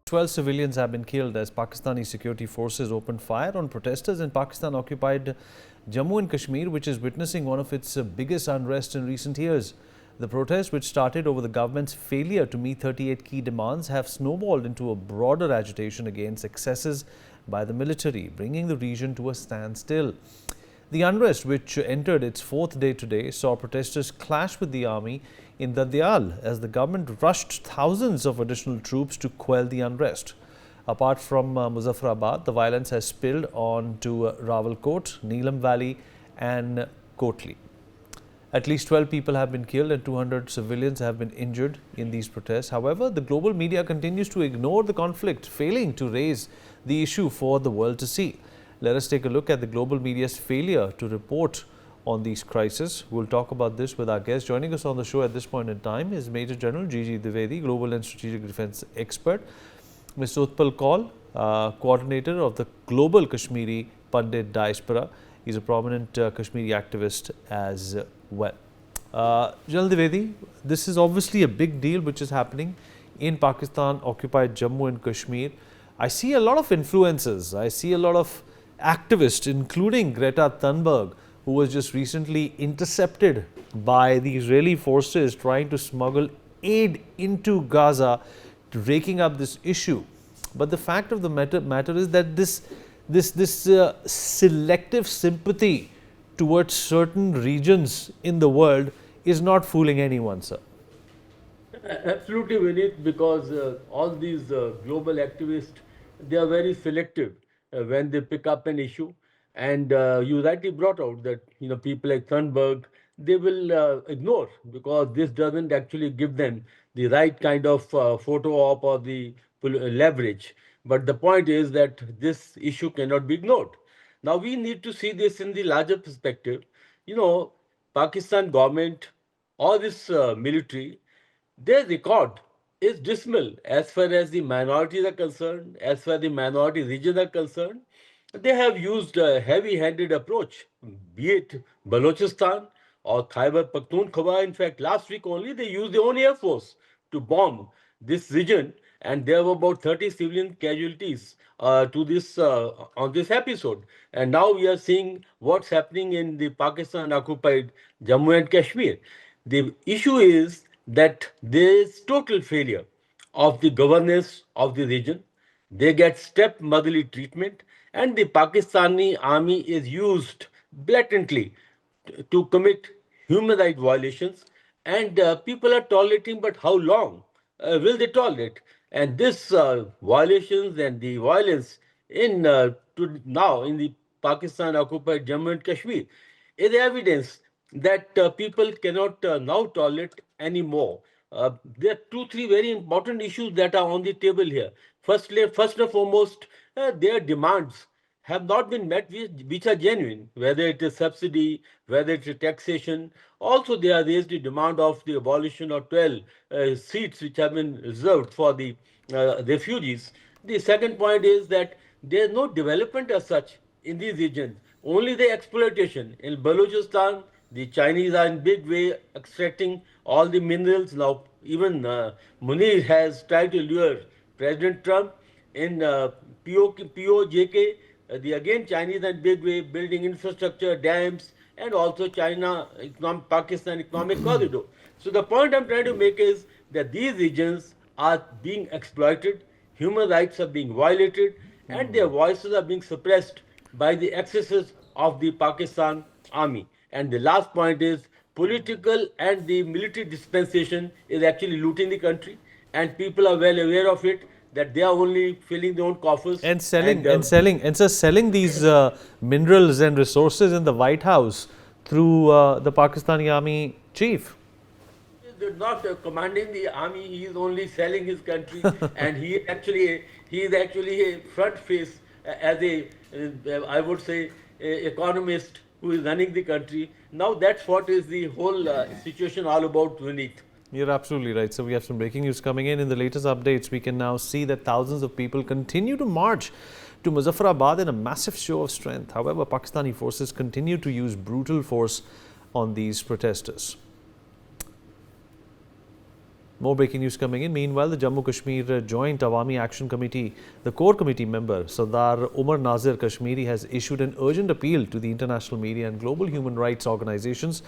12 civilians have been killed as Pakistani security forces opened fire on protesters in Pakistan-occupied Jammu and Kashmir, which is witnessing one of its biggest unrest in recent years. The protests, which started over the government's failure to meet 38 key demands, have snowballed into a broader agitation against excesses by the military, bringing the region to a standstill. The unrest, which entered its fourth day today, saw protesters clash with the army in Dandial as the government rushed thousands of additional troops to quell the unrest. Apart from Muzaffarabad, the violence has spilled on to Rawalkot, Neelam Valley and Kotli. At least 12 people have been killed and 200 civilians have been injured in these protests. However, the global media continues to ignore the conflict, failing to raise the issue for the world to see. Let us take a look at the global media's failure to report on these crises. We'll talk about this with our guest. Joining us on the show at this point in time is Major General G.G. Dwivedi, Global and Strategic Defence Expert. Mr. Utpal Kaul, Coordinator of the Global Kashmiri Pandit Diaspora. He's a prominent Kashmiri activist as well. General Dwivedi, this is obviously a big deal which is happening in Pakistan-occupied Jammu and Kashmir. I see a lot of influencers. I see a lot of activists, including Greta Thunberg, who was just recently intercepted by the Israeli forces trying to smuggle aid into Gaza, raking up this issue. But the fact of the matter is that this selective sympathy towards certain regions in the world is not fooling anyone, sir. Absolutely, Vineet, because all these global activists, they are very selective when they pick up an issue. And you rightly brought out that people like Thunberg, they will ignore because this doesn't actually give them the right kind of photo op or the leverage. But the point is that this issue cannot be ignored. Now we need to see this in the larger perspective. Pakistan government or this military, their record is dismal as far as the minorities are concerned, as far as the minority regions are concerned. They have used a heavy-handed approach, be it Balochistan or Khyber Pakhtunkhwa. In fact, last week only they used their own air force to bomb this region, and there were about 30 civilian casualties to this on this episode. And now we are seeing what's happening in the Pakistan-occupied Jammu and Kashmir. The issue is that there is total failure of the governance of the region. They get stepmotherly treatment, and the Pakistani army is used blatantly to commit human rights violations. And people are tolerating, but how long will they tolerate? And this violations and the violence in now in the Pakistan occupied Jammu and Kashmir is evidence that people cannot now tolerate anymore. There are two, three very important issues that are on the table here. First and foremost, their demands have not been met, which are genuine, whether it is subsidy, whether it is taxation. Also, they are raised the demand of the abolition of 12 seats which have been reserved for the refugees. The second point is that there is no development as such in these regions, only the exploitation. In Balochistan, the Chinese are in big way extracting all the minerals. Now, even Munir has tried to lure President Trump in POK, the again Chinese and big way building infrastructure, dams, and also Pakistan economic corridor. So the point I'm trying to make is that these regions are being exploited, human rights are being violated, and their voices are being suppressed by the excesses of the Pakistan army. And the last point is political and the military dispensation is actually looting the country, and people are well aware of it, that they are only filling their own coffers and selling these minerals and resources in the White House through the Pakistani army chief. He is not commanding the army; he is only selling his country, and he is actually a front face as a I would say a economist who is running the country. Now that's what is the whole situation all about, Vineet. You're absolutely right. So we have some breaking news coming in. In the latest updates, we can now see that thousands of people continue to march to Muzaffarabad in a massive show of strength. However, Pakistani forces continue to use brutal force on these protesters. More breaking news coming in. Meanwhile, the Jammu Kashmir Joint Awami Action Committee, the core committee member, Sardar Umar Nazir Kashmiri, has issued an urgent appeal to the international media and global human rights organizations,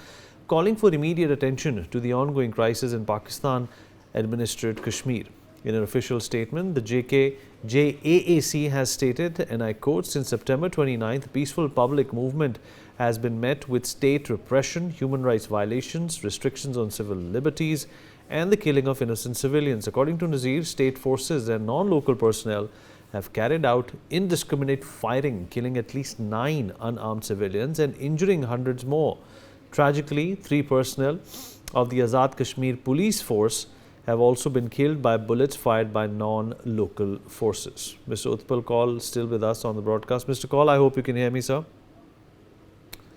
calling for immediate attention to the ongoing crisis in Pakistan-administered Kashmir. In an official statement, the JAAC has stated, and I quote, since September 29th, peaceful public movement has been met with state repression, human rights violations, restrictions on civil liberties, and the killing of innocent civilians. According to Nazir, state forces and non-local personnel have carried out indiscriminate firing, killing at least 9 unarmed civilians and injuring hundreds more. Tragically, 3 personnel of the Azad Kashmir police force have also been killed by bullets fired by non-local forces. Mr. Utpal Kaul still with us on the broadcast. Mr. Kaul, I hope you can hear me, sir.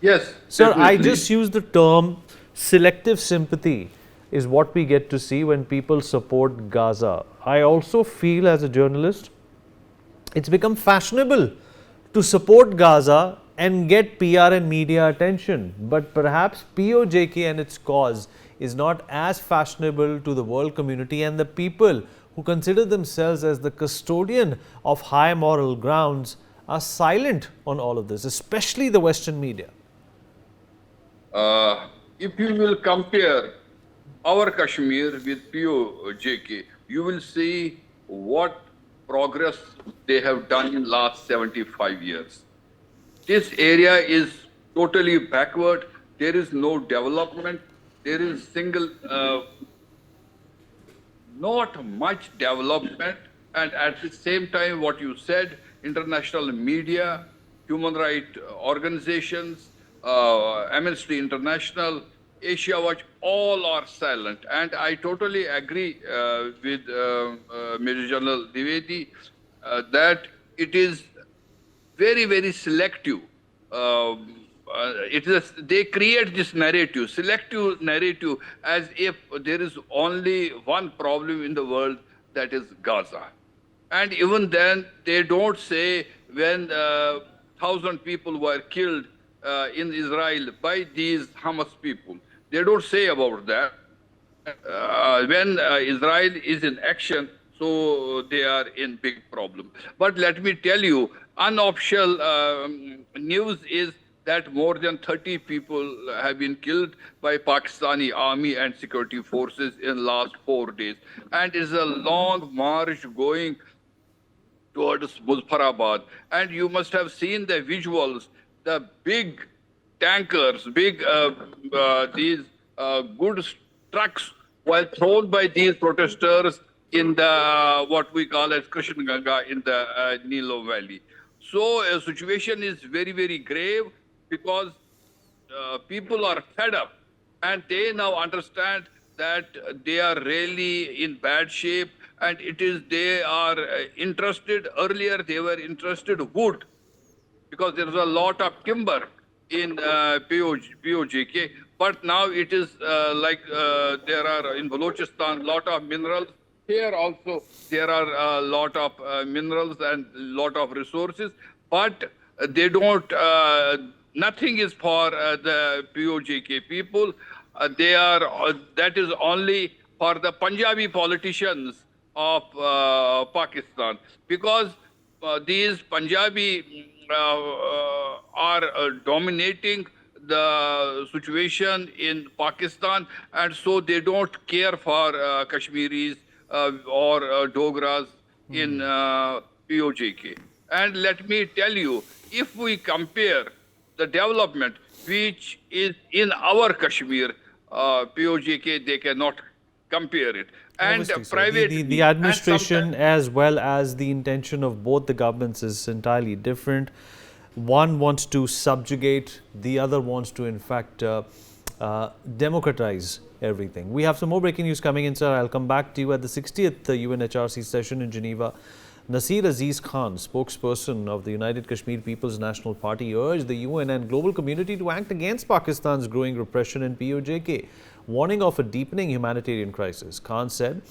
Yes. Sir, definitely. I just use the term selective sympathy is what we get to see when people support Gaza. I also feel as a journalist, it's become fashionable to support Gaza and get PR and media attention. But perhaps PoK and its cause is not as fashionable to the world community, and the people who consider themselves as the custodian of high moral grounds are silent on all of this, especially the Western media. If you will compare our Kashmir with PoK, you will see what progress they have done in last 75 years. This area is totally backward. There is no development. There is not much development. And at the same time, what you said, international media, human rights organizations, Amnesty International, Asia Watch, all are silent. And I totally agree with Major General Dwivedi that it is very, very selective. They create this narrative, selective narrative, as if there is only one problem in the world, that is Gaza. And even then, they don't say when 1,000 people were killed in Israel by these Hamas people. They don't say about that. When Israel is in action, so they are in big problem. But let me tell you, unofficial news is that more than 30 people have been killed by Pakistani army and security forces in last 4 days. And it's a long march going towards Muzaffarabad. And you must have seen the visuals, the big tankers, these goods trucks were thrown by these protesters in the what we call as Krishna Ganga in the Nilo Valley. So a situation is very, very grave because people are fed up and they now understand that they are really in bad shape, and they are interested. Earlier they were interested wood, because there is a lot of timber in PoK, but now it is there are in Balochistan lot of minerals. Here also there are a lot of minerals and lot of resources, but they don't. Nothing is for the PoK people. That is only for the Punjabi politicians of Pakistan, because these Punjabi are dominating the situation in Pakistan, and so they don't care for Kashmiris or Dogras in PoK. And let me tell you, if we compare the development which is in our Kashmir, PoK, they cannot compare it. And private the administration as well as the intention of both the governments is entirely different. One wants to subjugate, the other wants to in fact democratize everything. We have some more breaking news coming in, sir. I'll come back to you. At the 60th UNHRC session in Geneva, Nasir Aziz Khan, spokesperson of the United Kashmir People's National Party, urged the UN and global community to act against Pakistan's growing repression in PoK, warning of a deepening humanitarian crisis. Khan said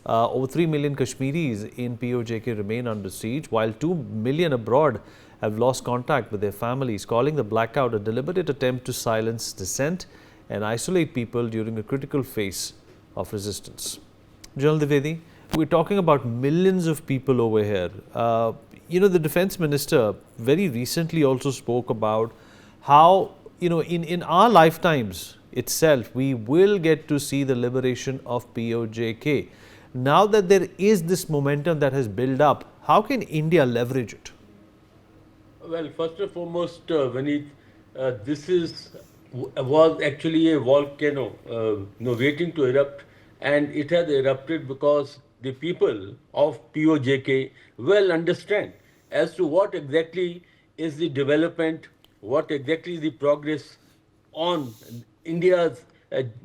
over 3 million Kashmiris in PoK remain under siege, while 2 million abroad have lost contact with their families, calling the blackout a deliberate attempt to silence dissent and isolate people during a critical phase of resistance. General Dwivedi, we're talking about millions of people over here. The defense minister very recently also spoke about how, in our lifetimes itself, we will get to see the liberation of POJK. Now that there is this momentum that has built up, how can India leverage it? Well, first and foremost, Vineet, was actually a volcano, waiting to erupt, and it has erupted because the people of POJK well understand as to what exactly is the development, what exactly is the progress on India's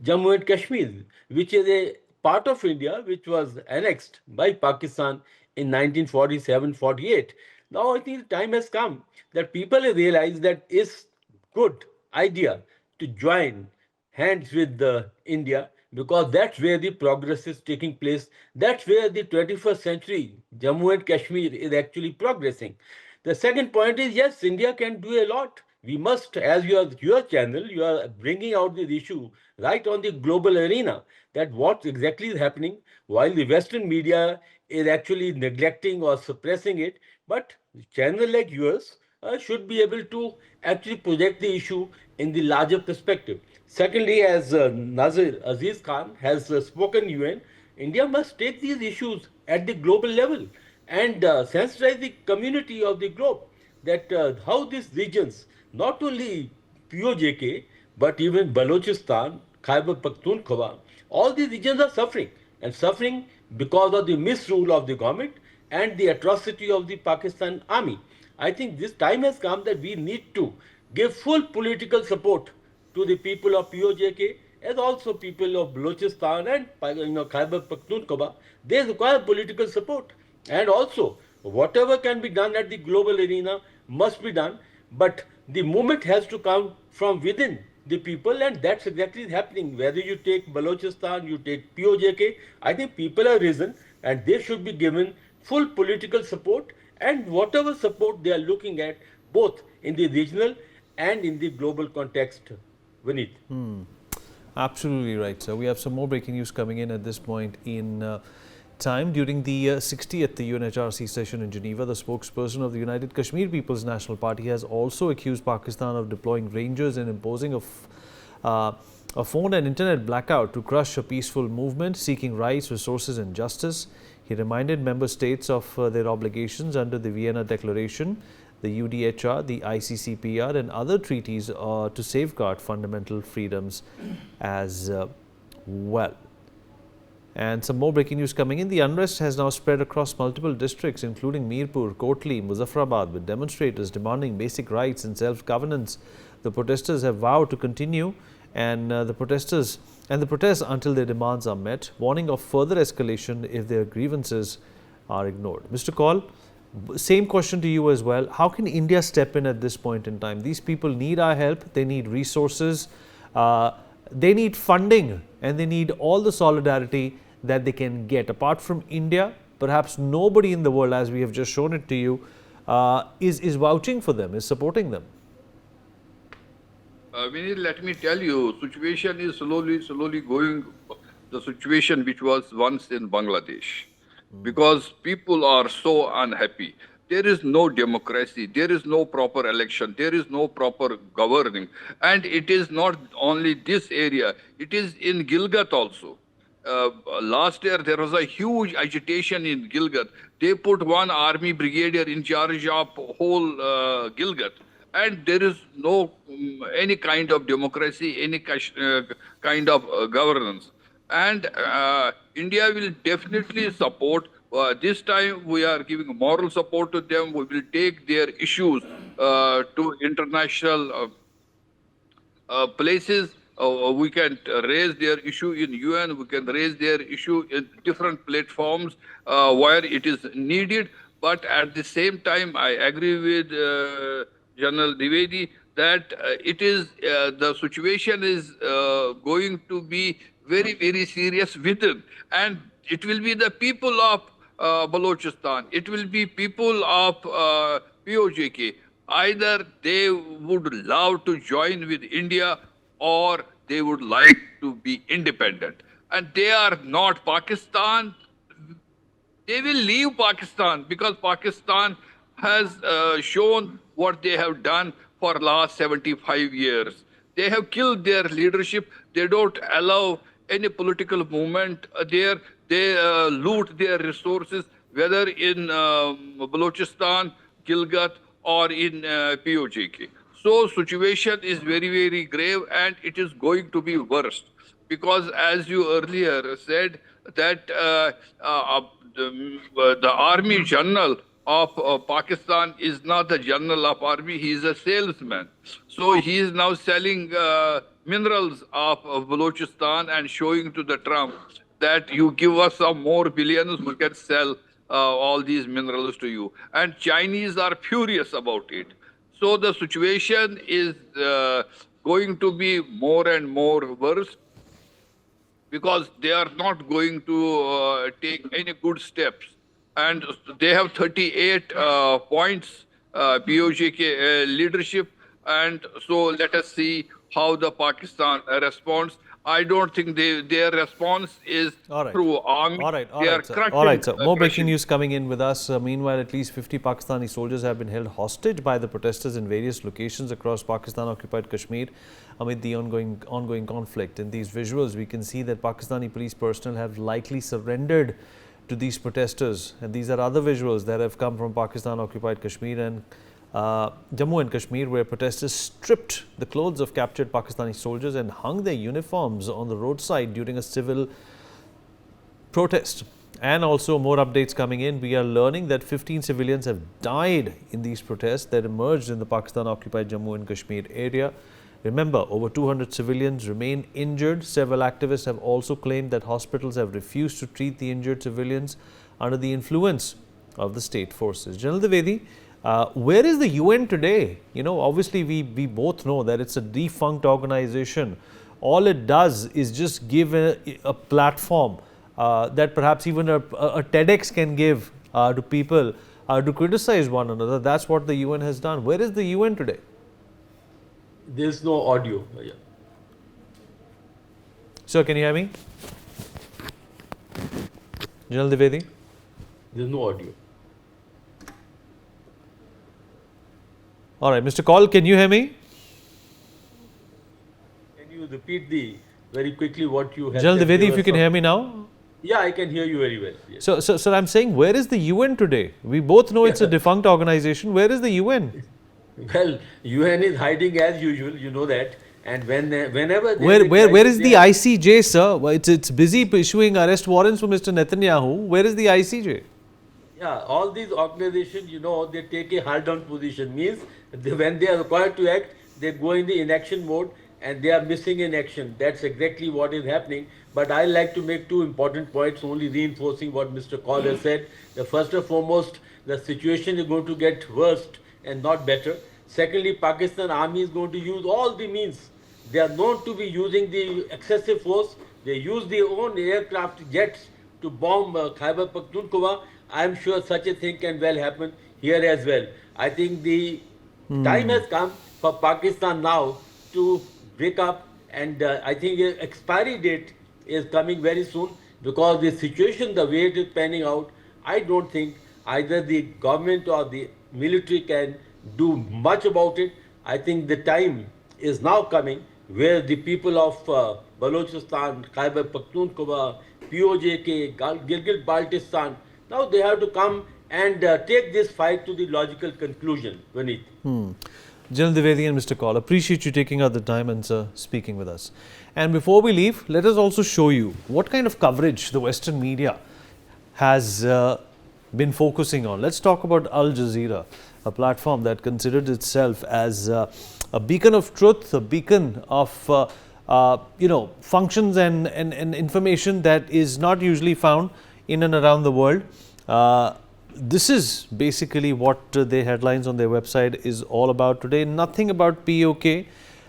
Jammu and Kashmir, which is a part of India which was annexed by Pakistan in 1947-48. Now I think the time has come that people have realized that it's good idea to join hands with India because that's where the progress is taking place. That's where the 21st century Jammu and Kashmir is actually progressing. The second point is yes, India can do a lot. We must, as your channel, you are bringing out this issue right on the global arena that what exactly is happening while the Western media is actually neglecting or suppressing it. But channel like yours should be able to actually project the issue in the larger perspective. Secondly, as Nazir Aziz Khan has spoken UN, India must take these issues at the global level and sensitize the community of the globe that how these regions, not only POJK, but even Balochistan, Khyber Pakhtunkhwa, all these regions are suffering and suffering because of the misrule of the government and the atrocity of the Pakistan army. I think this time has come that we need to give full political support to the people of POJK as also people of Balochistan and Khyber Pakhtunkhwa. They require political support. And also, whatever can be done at the global arena must be done, but the movement has to come from within the people, and that's exactly happening. Whether you take Balochistan, you take POJK, I think people are risen and they should be given full political support and whatever support they are looking at, both in the regional and in the global context. Vineet. Absolutely right, sir. We have some more breaking news coming in at this point in time. During the 60th UNHRC session in Geneva, the spokesperson of the United Kashmir People's National Party has also accused Pakistan of deploying rangers and imposing a phone and internet blackout to crush a peaceful movement seeking rights, resources and justice. He reminded member states of their obligations under the Vienna Declaration, the UDHR, the ICCPR and other treaties to safeguard fundamental freedoms as well. And some more breaking news coming in. The unrest has now spread across multiple districts, including Mirpur, Kotli, Muzaffarabad, with demonstrators demanding basic rights and self-governance. The protesters have vowed to continue and the protests until their demands are met, warning of further escalation if their grievances are ignored. Mr. Kaul, same question to you as well. How can India step in at this point in time? These people need our help. They need resources. They need funding and they need all the solidarity that they can get. Apart from India, perhaps nobody in the world, as we have just shown it to you, is vouching for them, is supporting them. Vinny, let me tell you, situation is slowly going, the situation which was once in Bangladesh. Because people are so unhappy. There is no democracy, there is no proper election, there is no proper governing. And it is not only this area, it is in Gilgit also. Last year, there was a huge agitation in Gilgit. They put one army brigadier in charge of whole Gilgit. And there is no any kind of democracy, any kind of governance. And India will definitely support. This time we are giving moral support to them. We will take their issues to international places. We can raise their issue in UN. We can raise their issue in different platforms where it is needed. But at the same time, I agree with General Dwivedi that the situation is going to be very serious within, and it will be the people of Balochistan, it will be people of POJK. Either they would love to join with India or they would like to be independent. and they are not Pakistan. They will leave Pakistan because Pakistan has shown what they have done for last 75 years. They have killed their leadership. They don't allow any political movement there. They loot their resources, whether in Balochistan, Gilgit, or in PoK. So situation is very, very grave, and it is going to be worse because, as you earlier said, that the army general of Pakistan is not the general of army, he is a salesman. So he is now selling minerals of Balochistan and showing to the Trump that you give us some more billions, we can sell all these minerals to you. And Chinese are furious about it. So the situation is going to be more and more worse, because they are not going to take any good steps. And they have 38 points, POK leadership. And so let us see how the Pakistan responds. I don't think their response is through army. All right, Sir. All right, sir. More breaking news coming in with us. Meanwhile, at least 50 Pakistani soldiers have been held hostage by the protesters in various locations across Pakistan-occupied Kashmir amid the ongoing conflict. In these visuals, we can see that Pakistani police personnel have likely surrendered to these protesters. And these are other visuals that have come from Pakistan-occupied Kashmir and Jammu and Kashmir, where protesters stripped the clothes of captured Pakistani soldiers and hung their uniforms on the roadside during a civil protest. And also more updates coming in. We are learning that 15 civilians have died in these protests that emerged in the Pakistan-occupied Jammu and Kashmir area. Remember, over 200 civilians remain injured. Several activists have also claimed that hospitals have refused to treat the injured civilians under the influence of the state forces. General Dwivedi, where is the UN today? You know, obviously we both know that it's a defunct organization. All it does is just give a platform that perhaps even a TEDx can give to people to criticize one another. That's what the UN has done. Where is the UN today? There's no audio. Yeah. Sir, can you hear me? General Dwivedi? There's no audio. All right, Mr. Kaul, can you hear me? Can you repeat very quickly what you have General said? Dwivedi, if you can hear me now. Yeah, I can hear you very well. Yes. So I'm saying, where is the UN today? We both know it's a defunct organization. Where is the UN? Well, UN is hiding as usual, you know that. And whenever where is the ICJ, sir? Well, it's busy issuing arrest warrants for Mr. Netanyahu. Where is the ICJ? Yeah, all these organizations, you know, they take a hard down position. Means when they are required to act, they go in the inaction mode and they are missing in action. That's exactly what is happening. But I like to make two important points, only reinforcing what Mr. Kaul has said. The first and foremost, the situation is going to get worse and not better. Secondly, Pakistan army is going to use all the means. They are known to be using the excessive force. They use their own aircraft jets to bomb Khyber Pakhtunkhwa. I am sure such a thing can well happen here as well. I think the time has come for Pakistan now to break up, and I think the expiry date is coming very soon, because the situation, the way it is panning out, I don't think either the government or the military can do much about it. I think the time is now coming where the people of Balochistan, Khyber Pakhtunkhwa, POK, Gilgit-Baltistan, now they have to come and take this fight to the logical conclusion, Vineet. General Dwivedi and Mr. Kaul, appreciate you taking out the time and speaking with us. And before we leave, let us also show you what kind of coverage the Western media has been focusing on. Let's talk about Al Jazeera, a platform that considered itself as a beacon of truth, a beacon of functions and information that is not usually found in and around the world. This is basically what their headlines on their website is all about today. Nothing about PoK.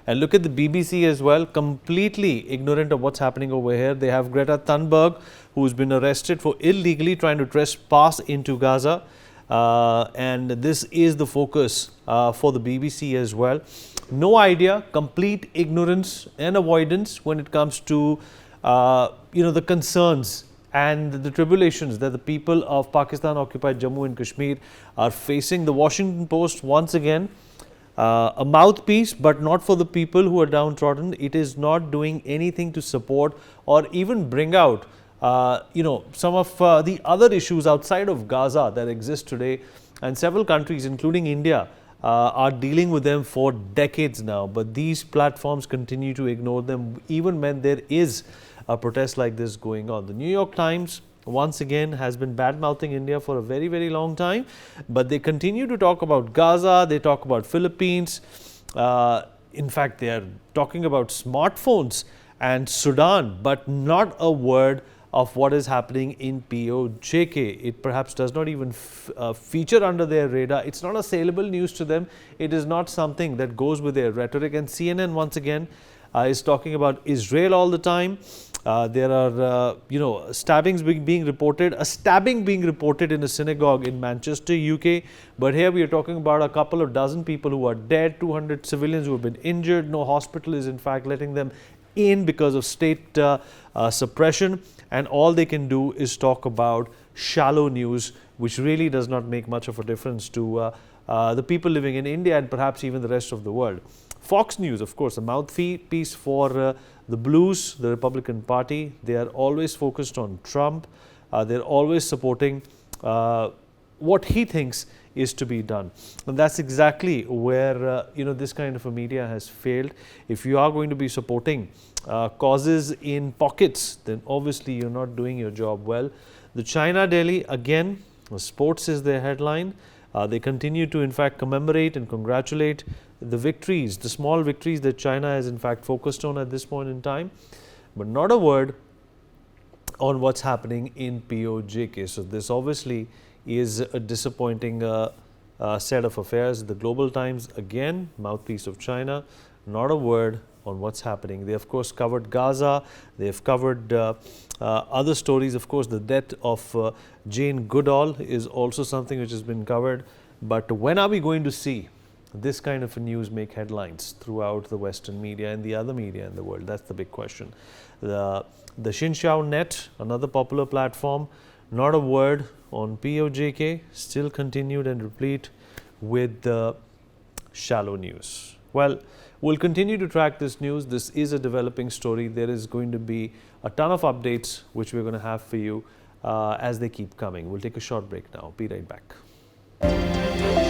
And look at the BBC as well, completely ignorant of what's happening over here. They have Greta Thunberg, who's been arrested for illegally trying to trespass into Gaza. And this is the focus for the BBC as well. No idea, complete ignorance and avoidance when it comes to the concerns and the tribulations that the people of Pakistan-occupied Jammu and Kashmir are facing. The Washington Post, once again, a mouthpiece, but not for the people who are downtrodden. It is not doing anything to support or even bring out, some of the other issues outside of Gaza that exist today. And several countries, including India, are dealing with them for decades now. But these platforms continue to ignore them, even when there is a protest like this going on. The New York Times, once again, has been bad-mouthing India for a very, very long time. But they continue to talk about Gaza, they talk about Philippines. In fact, they are talking about smartphones and Sudan, but not a word of what is happening in PoK. It perhaps does not even feature under their radar. It's not a saleable news to them. It is not something that goes with their rhetoric. And CNN, once again, is talking about Israel all the time. There are, stabbings being reported, a stabbing being reported in a synagogue in Manchester, UK. But here we are talking about a couple of dozen people who are dead, 200 civilians who have been injured. No hospital is in fact letting them in because of state suppression. And all they can do is talk about shallow news, which really does not make much of a difference to the people living in India and perhaps even the rest of the world. Fox News, of course, a mouthpiece for the Blues, the Republican Party. They are always focused on Trump. They're always supporting what he thinks is to be done. And that's exactly where, this kind of a media has failed. If you are going to be supporting causes in pockets, then obviously you're not doing your job well. The China Daily, again, sports is their headline. They continue to, in fact, commemorate and congratulate the victories, the small victories that China has, in fact, focused on at this point in time. But not a word on what's happening in PoK. So this obviously is a disappointing set of affairs. The Global Times, again, mouthpiece of China, not a word on what's happening. They, of course, covered Gaza. They have covered other stories. Of course, the death of Jane Goodall is also something which has been covered. But when are we going to see this kind of a news make headlines throughout the Western media and the other media in the world? That's the big question. The Xinjiao Net, another popular platform, not a word on PoK, still continued and replete with shallow news. Well, we'll continue to track this news. This is a developing story. There is going to be a ton of updates which we're going to have for you as they keep coming. We'll take a short break now. Be right back.